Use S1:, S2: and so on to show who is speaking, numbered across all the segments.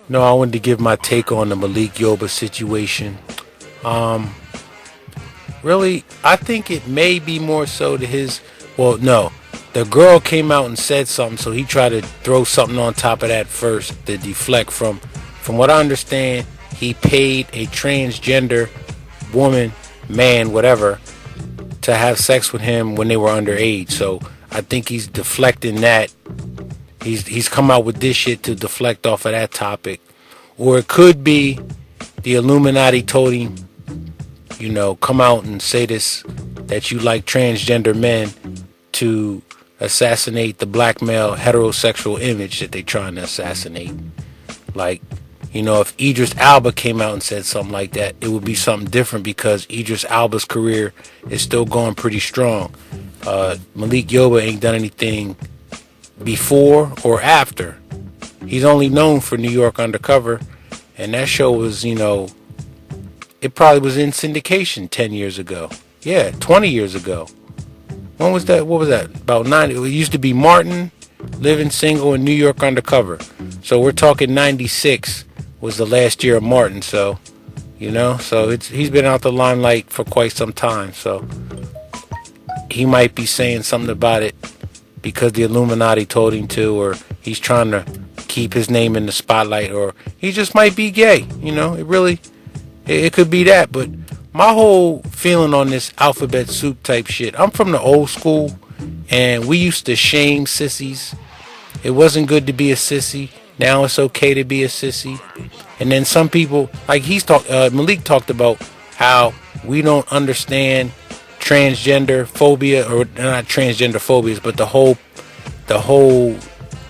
S1: No, I wanted to give my take on the Malik Yoba situation. Um, Really, I think it may be more so to his. Well, no, the girl came out and said something, so he tried to throw something on top of that first to deflect from. From what I understand, he paid a transgender woman, man, whatever, to have sex with him when they were underage. So I think he's deflecting that. He's come out with this shit to deflect off of that topic, or it could be the Illuminati told him, come out and say this, that you like transgender men to assassinate the black male heterosexual image that they're trying to assassinate. Like, if Idris Alba came out and said something like that, it would be something different because Idris Alba's career is still going pretty strong. Malik Yoba ain't done anything before or after. He's only known for New York Undercover, and that show was, it probably was in syndication 10 years ago. Yeah, 20 years ago. When was that? What was that? About 9. It used to be Martin, Living Single, and New York Undercover. So we're talking 96 was the last year of Martin. So, so he's been out the limelight for quite some time. So he might be saying something about it because the Illuminati told him to, or he's trying to keep his name in the spotlight, or he just might be gay. It could be that, but my whole feeling on this alphabet soup type shit, I'm from the old school, and we used to shame sissies. It wasn't good to be a sissy. Now it's okay to be a sissy. And then some people, like Malik talked about how we don't understand transgender phobia, or not transgender phobias, but the whole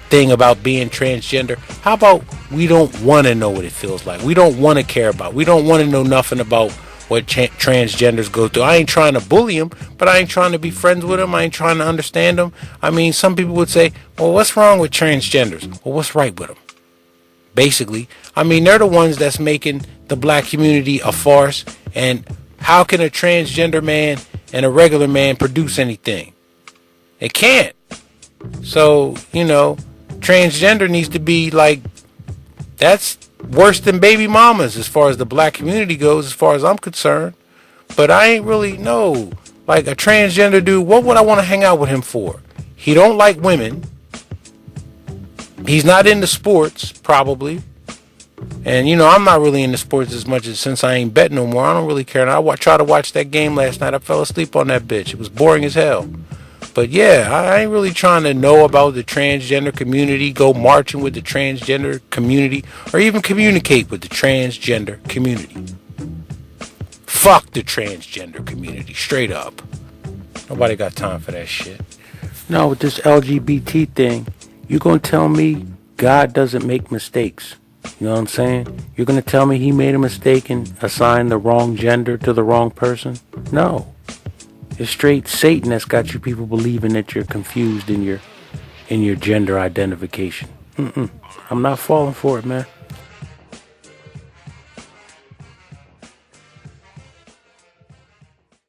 S1: thing about being transgender. How about we don't want to know what it feels like? We don't want to care about. We don't want to know nothing about what transgenders go through. I ain't trying to bully them, but I ain't trying to be friends with them. I ain't trying to understand them. I mean, some people would say, well, what's wrong with transgenders? Well, what's right with them? Basically, I mean, they're the ones that's making the black community a farce. And how can a transgender man and a regular man produce anything? It can't. So, transgender needs to be like, that's worse than baby mamas as far as the black community goes, as far as I'm concerned. But I ain't really know. Like a transgender dude, what would I want to hang out with him for? He don't like women. He's not into sports, probably. And, I'm not really into sports as much as since I ain't bet no more. I don't really care. And I tried to watch that game last night. I fell asleep on that bitch. It was boring as hell. But yeah, I ain't really trying to know about the transgender community, go marching with the transgender community, or even communicate with the transgender community. Fuck the transgender community, straight up. Nobody got time for that shit. No, with this LGBT thing, you gonna tell me God doesn't make mistakes? You know what I'm saying? You're gonna tell me he made a mistake and assigned the wrong gender to the wrong person? No. It's straight Satan that's got you people believing that you're confused in your gender identification. I'm not falling for it, man.